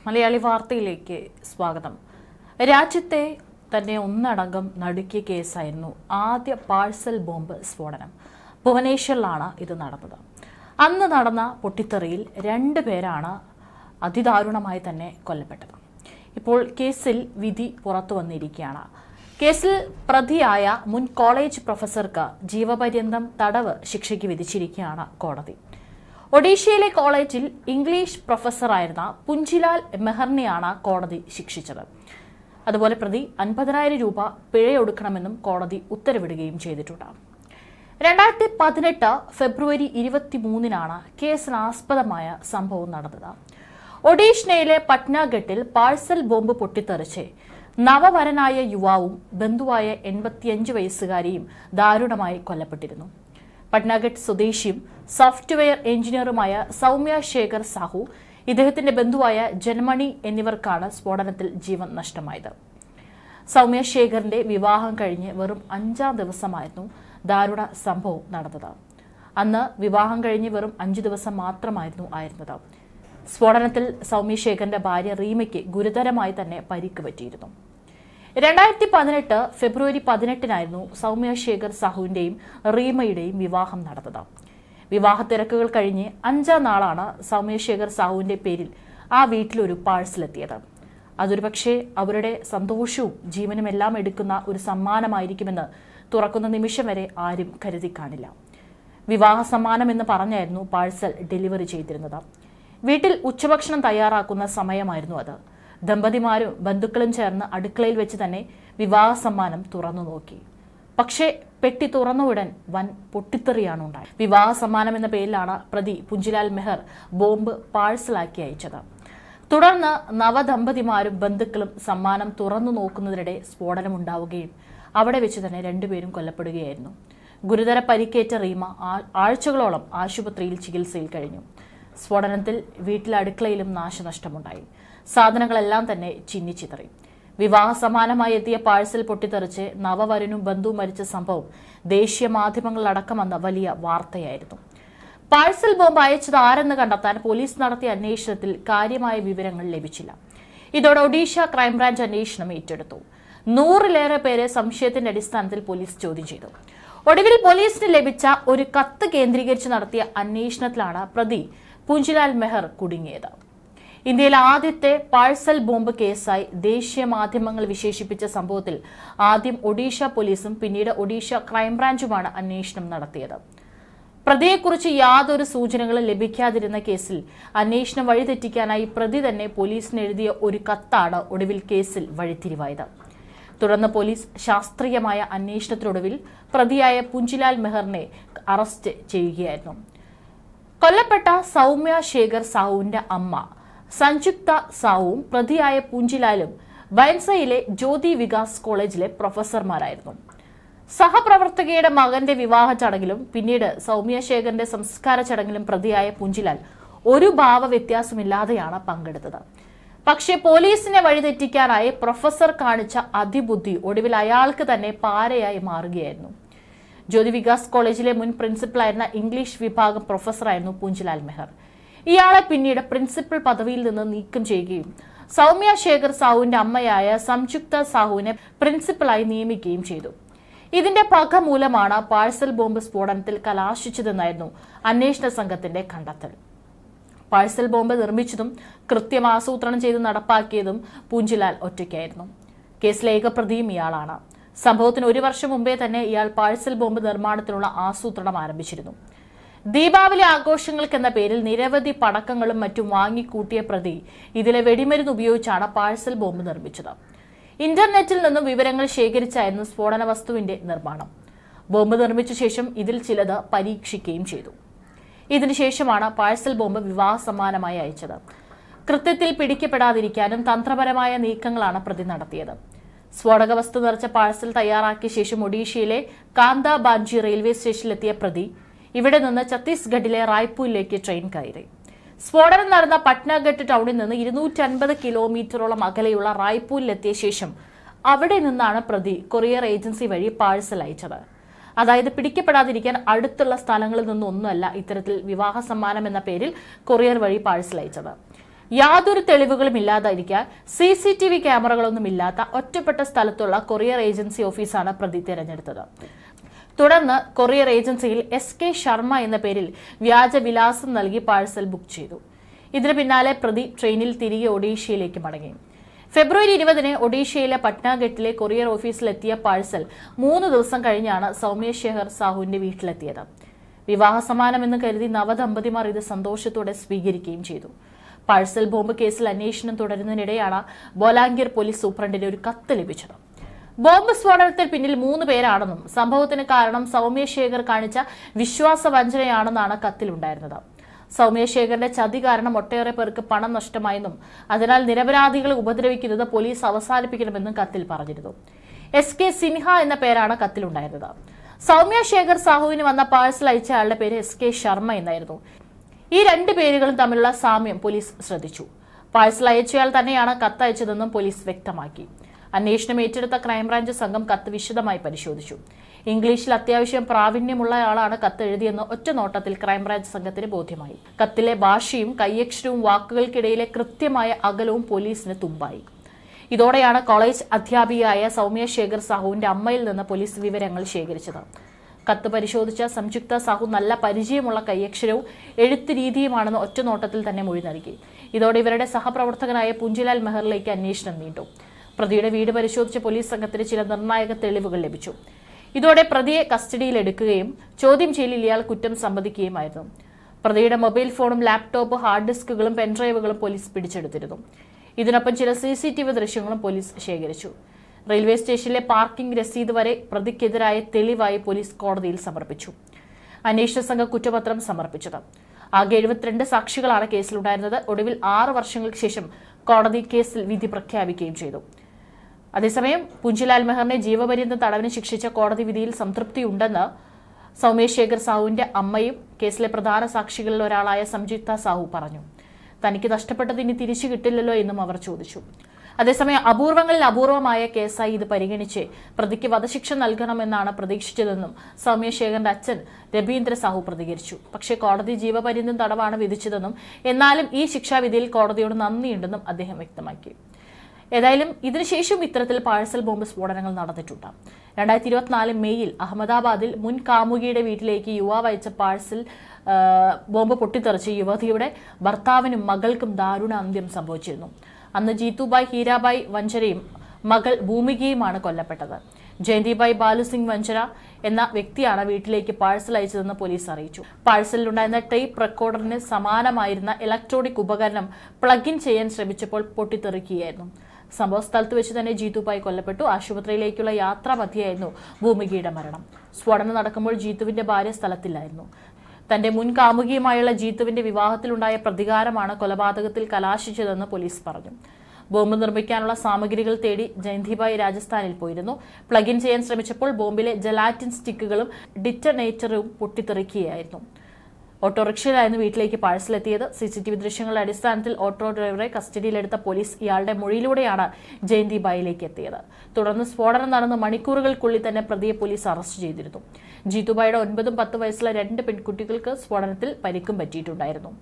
മലയാളി വാർത്തയിലേക്ക് സ്വാഗതം. രാജ്യത്തെ തന്നെ ഒന്നടങ്കം നടുക്കിയ കേസായിരുന്നു ആദ്യ പാഴ്സൽ ബോംബ് സ്ഫോടനം. ഭുവനേശ്വറിലാണ് ഇത് നടന്നത്. അന്ന് നടന്ന പൊട്ടിത്തെറിയിൽ 2 പേരാണ് അതിദാരുണമായി തന്നെ കൊല്ലപ്പെട്ടത്. ഇപ്പോൾ കേസിൽ വിധി പുറത്തു വന്നിരിക്കുകയാണ്. കേസിൽ പ്രതിയായ മുൻ കോളേജ് പ്രൊഫസർക്ക് ജീവപര്യന്തം തടവ് ശിക്ഷയ്ക്ക് വിധിച്ചിരിക്കുകയാണ് കോടതി. ഒഡീഷയിലെ കോളേജിൽ ഇംഗ്ലീഷ് പ്രൊഫസറായിരുന്ന പുഞ്ചിലാൽ മെഹറിനെയാണ് കോടതി ശിക്ഷിച്ചത്. അതുപോലെ പ്രതി 50,000 രൂപ പിഴയൊടുക്കണമെന്നും കോടതി ഉത്തരവിടുകയും ചെയ്തിട്ടുണ്ട്. 2018 ഫെബ്രുവരി 23-നാണ് കേസിനാസ്പദമായ സംഭവം നടന്നത്. ഒഡീഷയിലെ പട്നാഗട്ടിൽ പാഴ്സൽ ബോംബ് പൊട്ടിത്തെറിച്ച് നവവരനായ യുവാവും ബന്ധുവായ 85 വയസ്സുകാരിയും ദാരുണമായി കൊല്ലപ്പെട്ടിരുന്നു. പട്നാഗട്ട് സ്വദേശിയും സോഫ്റ്റ്വെയർ എഞ്ചിനീയറുമായ സൗമ്യ ശേഖർ സാഹു, ഇദ്ദേഹത്തിന്റെ ബന്ധുവായ ജന്മണി എന്നിവർക്കാണ് സ്ഫോടനത്തിൽ ജീവൻ നഷ്ടമായത്. സൗമ്യ ശേഖറിന്റെ വിവാഹം കഴിഞ്ഞ് വെറും 5-ാം ദിവസമായിരുന്നു ദാരുണ സംഭവം നടന്നത്. അന്ന് വിവാഹം കഴിഞ്ഞ് വെറും 5 ദിവസം മാത്രമായിരുന്നു. സ്ഫോടനത്തിൽ സൗമ്യ ശേഖറിന്റെ ഭാര്യ റീമയ്ക്ക് ഗുരുതരമായി തന്നെ പരിക്ക് പറ്റിയിരുന്നു. 2018 ഫെബ്രുവരി 18-നായിരുന്നു സൗമ്യ ശേഖർ സാഹുവിന്റെയും റീമയുടെയും വിവാഹം നടന്നത്. വിവാഹ തിരക്കുകൾ കഴിഞ്ഞ് 5-ാം നാളാണ് സൗമ്യ ശേഖർ സാഹുവിന്റെ പേരിൽ ആ വീട്ടിലൊരു പാഴ്സൽ എത്തിയത്. അതൊരു പക്ഷേ അവരുടെ സന്തോഷവും ജീവനുമെല്ലാം എടുക്കുന്ന ഒരു സമ്മാനമായിരിക്കുമെന്ന് തുറക്കുന്ന നിമിഷം വരെ ആരും കരുതി കാണില്ല. വിവാഹ സമ്മാനം എന്ന് പറഞ്ഞായിരുന്നു പാഴ്സൽ ഡെലിവറി ചെയ്തിരുന്നത്. വീട്ടിൽ ഉച്ചഭക്ഷണം തയ്യാറാക്കുന്ന സമയമായിരുന്നു അത്. ദമ്പതിമാരും ബന്ധുക്കളും ചേർന്ന് അടുക്കളയിൽ വെച്ച് തന്നെ വിവാഹ സമ്മാനം തുറന്നു നോക്കി. പക്ഷേ പെട്ടി തുറന്ന ഉടൻ വൻ പൊട്ടിത്തെറിയാണ് ഉണ്ടായത്. വിവാഹ സമ്മാനം എന്ന പേരിലാണ് പ്രതി പുഞ്ചിലാൽ മെഹർ ബോംബ് പാഴ്സലാക്കി അയച്ചത്. തുടർന്ന് നവദമ്പതിമാരും ബന്ധുക്കളും സമ്മാനം തുറന്നു നോക്കുന്നതിനിടെ സ്ഫോടനമുണ്ടാവുകയും അവിടെ വെച്ച് തന്നെ 2 പേരും കൊല്ലപ്പെടുകയായിരുന്നു. ഗുരുതര പരിക്കേറ്റ റീമ ആഴ്ചകളോളം ആശുപത്രിയിൽ ചികിത്സയിൽ കഴിഞ്ഞു. സ്ഫോടനത്തിൽ വീട്ടിലെ അടുക്കളയിലും നാശനഷ്ടമുണ്ടായി. സാധനങ്ങളെല്ലാം തന്നെ ചിന്നിച്ചിതറി. വിവാഹ സമാനമായി എത്തിയ പാഴ്സൽ പൊട്ടിത്തെറിച്ച് നവവരനും ബന്ധുവും മരിച്ച സംഭവം ദേശീയ മാധ്യമങ്ങളിലടക്കം വന്ന വലിയ വാർത്തയായിരുന്നു. പാഴ്സൽ ബോംബ് അയച്ചത് ആരെന്ന് കണ്ടെത്താൻ പോലീസ് നടത്തിയ അന്വേഷണത്തിൽ കാര്യമായ വിവരങ്ങൾ ലഭിച്ചില്ല. ഇതോടെ ഒഡീഷ ക്രൈംബ്രാഞ്ച് അന്വേഷണം ഏറ്റെടുത്തു. 100-ലേറെ പേരെ സംശയത്തിന്റെ അടിസ്ഥാനത്തിൽ പോലീസ് ചോദ്യം ചെയ്തു. ഒടുവിൽ പോലീസിന് ലഭിച്ച ഒരു കത്ത് കേന്ദ്രീകരിച്ച് നടത്തിയ അന്വേഷണത്തിലാണ് പ്രതി പുഞ്ചിലാൽ മെഹർ കുടുങ്ങിയത്. ഇന്ത്യയിലെ ആദ്യത്തെ പാഴ്സൽ ബോംബ് കേസായി ദേശീയ മാധ്യമങ്ങൾ വിശേഷിപ്പിച്ച സംഭവത്തിൽ ആദ്യം ഒഡീഷ പോലീസും പിന്നീട് ഒഡീഷ ക്രൈംബ്രാഞ്ചുമാണ് അന്വേഷണം നടത്തിയത്. പ്രതിയെക്കുറിച്ച് യാതൊരു സൂചനകളും ലഭിക്കാതിരുന്ന കേസിൽ അന്വേഷണം വഴിതെറ്റിക്കാനായി പ്രതി തന്നെ പോലീസിന് എഴുതിയ ഒരു കത്താണ് ഒടുവിൽ കേസിൽ വഴിത്തിരിവായത്. തുടർന്ന് പോലീസ് ശാസ്ത്രീയമായ അന്വേഷണത്തിനൊടുവിൽ പ്രതിയായ പുഞ്ചിലാൽ മെഹറിനെ അറസ്റ്റ് ചെയ്യുകയായിരുന്നു. കൊല്ലപ്പെട്ട സൗമ്യ ശേഖർ സാഹുവിന്റെ അമ്മ സംയുക്ത സാഹുവും പ്രതിയായ പുഞ്ചിലാലും ബൈൻസയിലെ ജ്യോതി വികാസ് കോളേജിലെ പ്രൊഫസർമാരായിരുന്നു. സഹപ്രവർത്തകയുടെ മകന്റെ വിവാഹ ചടങ്ങിലും പിന്നീട് സൗമ്യ ശേഖറിന്റെ സംസ്കാര ചടങ്ങിലും പ്രതിയായ പുഞ്ചിലാൽ ഒരു ഭാവ വ്യത്യാസമില്ലാതെയാണ് പങ്കെടുത്തത്. പക്ഷേ പോലീസിനെ വഴിതെറ്റിക്കാനായി പ്രൊഫസർ കാണിച്ച അതിബുദ്ധി ഒടുവിൽ അയാൾക്ക് തന്നെ പാരയായി മാറുകയായിരുന്നു. ജ്യോതി വികാസ് കോളേജിലെ മുൻ പ്രിൻസിപ്പലായിരുന്ന ഇംഗ്ലീഷ് വിഭാഗം പ്രൊഫസറായിരുന്നു പുഞ്ചിലാൽ മെഹർ. ഇയാളെ പിന്നീട് പ്രിൻസിപ്പൽ പദവിയിൽ നിന്ന് നീക്കം ചെയ്യുകയും സൗമ്യ ശേഖർ സാഹുവിന്റെ അമ്മയായ സംയുക്ത സാഹുവിനെ പ്രിൻസിപ്പലായി നിയമിക്കുകയും ചെയ്തു. ഇതിന്റെ പക മൂലമാണ് പാഴ്സൽ ബോംബ് സ്ഫോടനത്തിൽ കലാശിച്ചതെന്നായിരുന്നു അന്വേഷണ സംഘത്തിന്റെ കണ്ടെത്തൽ. പാഴ്സൽ ബോംബ് നിർമ്മിച്ചതും കൃത്യം ആസൂത്രണം ചെയ്ത് നടപ്പാക്കിയതും പുഞ്ചിലാൽ ഒറ്റയ്ക്കായിരുന്നു. കേസിലെ ഏകപ്രതിയും ഇയാളാണ്. സംഭവത്തിന് 1 വർഷം മുമ്പേ തന്നെ ഇയാൾ പാഴ്സൽ ബോംബ് നിർമ്മാണത്തിനുള്ള ആസൂത്രണം ആരംഭിച്ചിരുന്നു. ദീപാവലി ആഘോഷങ്ങൾക്കെന്ന പേരിൽ നിരവധി പടക്കങ്ങളും മറ്റും വാങ്ങിക്കൂട്ടിയ പ്രതി ഇതിലെ വെടിമരുന്ന് ഉപയോഗിച്ചാണ് പാഴ്സൽ ബോംബ് നിർമ്മിച്ചത്. ഇന്റർനെറ്റിൽ നിന്നും വിവരങ്ങൾ ശേഖരിച്ചായിരുന്നു സ്ഫോടന വസ്തുവിന്റെ നിർമ്മാണം. ബോംബ് നിർമ്മിച്ച ശേഷം ഇതിൽ ചിലത് പരീക്ഷിക്കുകയും ചെയ്തു. ഇതിനുശേഷമാണ് പാഴ്സൽ ബോംബ് വിവാഹ സമ്മാനമായി അയച്ചത്. കൃത്യത്തിൽ പിടിക്കപ്പെടാതിരിക്കാനും തന്ത്രപരമായ നീക്കങ്ങളാണ് പ്രതി നടത്തിയത്. സ്ഫോടക വസ്തു നിറച്ച പാഴ്സൽ തയ്യാറാക്കിയ ശേഷം ഒഡീഷയിലെ കാന്താബാഞ്ചി റെയിൽവേ സ്റ്റേഷനിലെത്തിയ പ്രതി ഇവിടെ നിന്ന് ഛത്തീസ്ഗഡിലെ റായ്പൂരിലേക്ക് ട്രെയിൻ കയറി. സ്ഫോടനം നടന്ന പട്നാഗട്ട് ടൗണിൽ നിന്ന് 250 കിലോമീറ്ററോളം അകലെയുള്ള റായ്പൂരിലെത്തിയ ശേഷം അവിടെ നിന്നാണ് പ്രതി കൊറിയർ ഏജൻസി വഴി പാഴ്സൽ അയച്ചത്. അതായത് പിടിക്കപ്പെടാതിരിക്കാൻ അടുത്തുള്ള സ്ഥലങ്ങളിൽ നിന്നൊന്നുമല്ല ഇത്തരത്തിൽ വിവാഹ സമ്മാനം എന്ന പേരിൽ കൊറിയർ വഴി പാഴ്സൽ അയച്ചത്. യാതൊരു തെളിവുകളും ഇല്ലാതിരിക്കാൻ CCTV ക്യാമറകളൊന്നും ഇല്ലാത്ത ഒറ്റപ്പെട്ട സ്ഥലത്തുള്ള കൊറിയർ ഏജൻസി ഓഫീസാണ് പ്രതി തിരഞ്ഞെടുത്തത്. തുടർന്ന് കൊറിയർ ഏജൻസിയിൽ SK ശർമ്മ എന്ന പേരിൽ വ്യാജ വിലാസം നൽകി പാഴ്സൽ ബുക്ക് ചെയ്തു. ഇതിന് പിന്നാലെ പ്രതി ട്രെയിനിൽ തിരികെ ഒഡീഷയിലേക്ക് മടങ്ങി. ഫെബ്രുവരി 20-ന് ഒഡീഷയിലെ പട്നാഗട്ടിലെ കൊറിയർ ഓഫീസിലെത്തിയ പാഴ്സൽ 3 ദിവസം കഴിഞ്ഞാണ് സൗമ്യ ശേഖർ സാഹുവിന്റെ വീട്ടിലെത്തിയത്. വിവാഹ സമ്മാനമെന്ന് കരുതി നവദമ്പതിമാർ ഇത് സന്തോഷത്തോടെ സ്വീകരിക്കുകയും ചെയ്തു. പാഴ്സൽ ബോംബ് കേസിൽ അന്വേഷണം തുടരുന്നതിനിടെയാണ് ബോലാംഗീർ പോലീസ് സൂപ്രണ്ടിന് ഒരു കത്ത് ലഭിച്ചത്. ബോംബ് സ്ഫോടനത്തിൽ പിന്നിൽ 3 പേരാണെന്നും സംഭവത്തിന് കാരണം സൗമ്യ ശേഖർ കാണിച്ച വിശ്വാസവഞ്ചനയാണെന്നാണ് കത്തിലുണ്ടായിരുന്നത്. സൗമ്യ ശേഖറിന്റെ ചതി കാരണം ഒട്ടേറെ പേർക്ക് പണം നഷ്ടമായെന്നും അതിനാൽ നിരപരാധികളെ ഉപദ്രവിക്കുന്നത് പോലീസ് അവസാനിപ്പിക്കണമെന്നും കത്തിൽ പറഞ്ഞിരുന്നു. SK സിൻഹ എന്ന പേരാണ് കത്തിലുണ്ടായിരുന്നത്. സൗമ്യ ശേഖർ സാഹുവിന് വന്ന പാഴ്സൽ അയച്ച ആളുടെ പേര് SK ശർമ്മ എന്നായിരുന്നു. ഈ 2 പേരുകളും തമ്മിലുള്ള സാമ്യം പോലീസ് ശ്രദ്ധിച്ചു. പാഴ്സൽ അയച്ചയാൾ തന്നെയാണ് കത്തയച്ചതെന്നും പോലീസ് വ്യക്തമാക്കി. അന്വേഷണം ഏറ്റെടുത്ത ക്രൈംബ്രാഞ്ച് സംഘം കത്ത് വിശദമായി പരിശോധിച്ചു. ഇംഗ്ലീഷിൽ അത്യാവശ്യം പ്രാവീണ്യമുള്ളയാളാണ് കത്ത് എഴുതിയെന്ന് ഒറ്റ നോട്ടത്തിൽ ക്രൈംബ്രാഞ്ച് സംഘത്തിന് ബോധ്യമായി. കത്തിലെ ഭാഷയും കയ്യക്ഷരവും വാക്കുകൾക്കിടയിലെ കൃത്യമായ അകലവും പോലീസിന് തുമ്പായി. ഇതോടെയാണ് കോളേജ് അധ്യാപികയായ സൗമ്യ ശേഖർ സാഹുവിന്റെ അമ്മയിൽ നിന്ന് പോലീസ് വിവരങ്ങൾ ശേഖരിച്ചത്. കത്ത് പരിശോധിച്ച സംയുക്ത സാഹു നല്ല പരിചയമുള്ള കയ്യക്ഷരവും എഴുത്ത് രീതിയുമാണെന്ന് ഒറ്റ നോട്ടത്തിൽ തന്നെ മൊഴി നൽകി. ഇതോടെ ഇവരുടെ സഹപ്രവർത്തകനായ പുഞ്ചിലാൽ മെഹറിലേക്ക് അന്വേഷണം നീണ്ടു. പ്രതിയുടെ വീട് പരിശോധിച്ച പോലീസ് സംഘത്തിന് ചില നിർണായക തെളിവുകൾ ലഭിച്ചു. ഇതോടെ പ്രതിയെ കസ്റ്റഡിയിലെടുക്കുകയും ചോദ്യം ചെയ്യലിൽ ഇയാൾ കുറ്റം സമ്മതിക്കുകയുമായിരുന്നു. പ്രതിയുടെ മൊബൈൽ ഫോണും ലാപ്ടോപ്പ്, ഹാർഡ് ഡിസ്കുകളും പെൻഡ്രൈവുകളും പോലീസ് പിടിച്ചെടുത്തിരുന്നു. ഇതിനൊപ്പം ചില CCTV ദൃശ്യങ്ങളും പോലീസ് ശേഖരിച്ചു. റെയിൽവേ സ്റ്റേഷനിലെ പാർക്കിംഗ് രസീത് വരെ പ്രതിക്കെതിരായ തെളിവായി പോലീസ് കോടതിയിൽ സമർപ്പിച്ചു. അന്വേഷണ സംഘം കുറ്റപത്രം സമർപ്പിച്ചത്. ആകെ 72 സാക്ഷികളാണ് കേസിലുണ്ടായിരുന്നത്. ഒടുവിൽ 6 വർഷങ്ങൾക്ക് ശേഷം കോടതി കേസിൽ വിധി പ്രഖ്യാപിക്കുകയും ചെയ്തു. അതേസമയം പുഞ്ചിലാൽ മെഹറിനെ ജീവപര്യന്തം തടവിന് ശിക്ഷിച്ച കോടതി വിധിയിൽ സംതൃപ്തിയുണ്ടെന്ന് സൗമ്യ ശേഖർ സാഹുവിന്റെ അമ്മയും കേസിലെ പ്രധാന സാക്ഷികളിൽ ഒരാളായ സംയുക്ത സാഹു പറഞ്ഞു. തനിക്ക് നഷ്ടപ്പെട്ടത് ഇനി തിരിച്ചു കിട്ടില്ലല്ലോ എന്നും അവർ ചോദിച്ചു. അതേസമയം അപൂർവങ്ങളിൽ അപൂർവമായ കേസായി ഇത് പരിഗണിച്ച് പ്രതിക്ക് വധശിക്ഷ നൽകണമെന്നാണ് പ്രതീക്ഷിച്ചതെന്നും സൗമ്യ ശേഖറിന്റെ അച്ഛൻ രബീന്ദ്ര സാഹു പ്രതികരിച്ചു. പക്ഷേ കോടതി ജീവപര്യന്തം തടവാണ് വിധിച്ചതെന്നും എന്നാലും ഈ ശിക്ഷാവിധിയിൽ കോടതിയോട് നന്ദിയുണ്ടെന്നും അദ്ദേഹം വ്യക്തമാക്കി. ഏതായാലും ഇതിനുശേഷം ഇത്തരത്തിൽ പാഴ്സൽ ബോംബ് സ്ഫോടനങ്ങൾ നടന്നിട്ടുണ്ട്. 2024 മെയ്യിൽ അഹമ്മദാബാദിൽ മുൻ കാമുകിയുടെ വീട്ടിലേക്ക് യുവാവ് അയച്ച പാഴ്സൽ ബോംബ് പൊട്ടിത്തെറിച്ച് യുവതിയുടെ ഭർത്താവിനും മകൾക്കും ദാരുണ അന്ത്യം സംഭവിച്ചിരുന്നു. അന്ന് ജീത്തുബായ് ഹീരാബായ് വഞ്ചരയും മകൾ ഭൂമികയുമാണ് കൊല്ലപ്പെട്ടത്. ജയന്തിബായ് ബാലുസിംഗ് വഞ്ചര എന്ന വ്യക്തിയാണ് വീട്ടിലേക്ക് പാഴ്സൽ അയച്ചതെന്ന് പോലീസ് അറിയിച്ചു. പാഴ്സലിലുണ്ടായിരുന്ന ടേപ്പ് റെക്കോർഡറിന് സമാനമായിരുന്ന ഇലക്ട്രോണിക് ഉപകരണം പ്ലഗ് ഇൻ ചെയ്യാൻ ശ്രമിച്ചപ്പോൾ പൊട്ടിത്തെറിക്കുകയായിരുന്നു. സംഭവ സ്ഥലത്ത് വെച്ച് തന്നെ ജീത്തുബായ് കൊല്ലപ്പെട്ടു. ആശുപത്രിയിലേക്കുള്ള യാത്രാ മധ്യയായിരുന്നു ഭൂമികയുടെ മരണം. സ്ഫോടനം നടക്കുമ്പോൾ ജീത്തുവിന്റെ ഭാര്യ സ്ഥലത്തില്ലായിരുന്നു. തന്റെ മുൻ കാമുകിയുമായുള്ള ജീത്തുവിന്റെ വിവാഹത്തിലുണ്ടായ പ്രതികാരമാണ് കൊലപാതകത്തിൽ കലാശിച്ചതെന്ന് പോലീസ് പറഞ്ഞു. ബോംബ് നിർമ്മിക്കാനുള്ള സാമഗ്രികൾ തേടി ജയന്തിബായ് രാജസ്ഥാനിൽ പോയിരുന്നു. പ്ലഗ് ഇൻ ചെയ്യാൻ ശ്രമിച്ചപ്പോൾ ബോംബിലെ ജലാറ്റിൻ സ്റ്റിക്കുകളും ഡിറ്റനേറ്ററും പൊട്ടിത്തെറിക്കുകയായിരുന്നു. ഓട്ടോറിക്ഷയിലായിരുന്നു വീട്ടിലേക്ക് പാഴ്സൽ എത്തിയത്. CCTV ദൃശ്യങ്ങളുടെ അടിസ്ഥാനത്തിൽ ഓട്ടോ ഡ്രൈവറെ കസ്റ്റഡിയിലെടുത്ത പോലീസ് ഇയാളുടെ മൊഴിയിലൂടെയാണ് ജയന്തിബായിലേക്ക് എത്തിയത്. തുടർന്ന് സ്ഫോടനം നടന്ന മണിക്കൂറുകൾക്കുള്ളിൽ തന്നെ പ്രതിയെ പോലീസ് അറസ്റ്റ് ചെയ്തിരുന്നു. ജീത്തുബായുടെ 9 ഉം 10 വയസ്സുള്ള 2 പെൺകുട്ടികൾക്ക് സ്ഫോടനത്തിൽ പരിക്കും പറ്റിയിട്ടുണ്ടായിരുന്നു.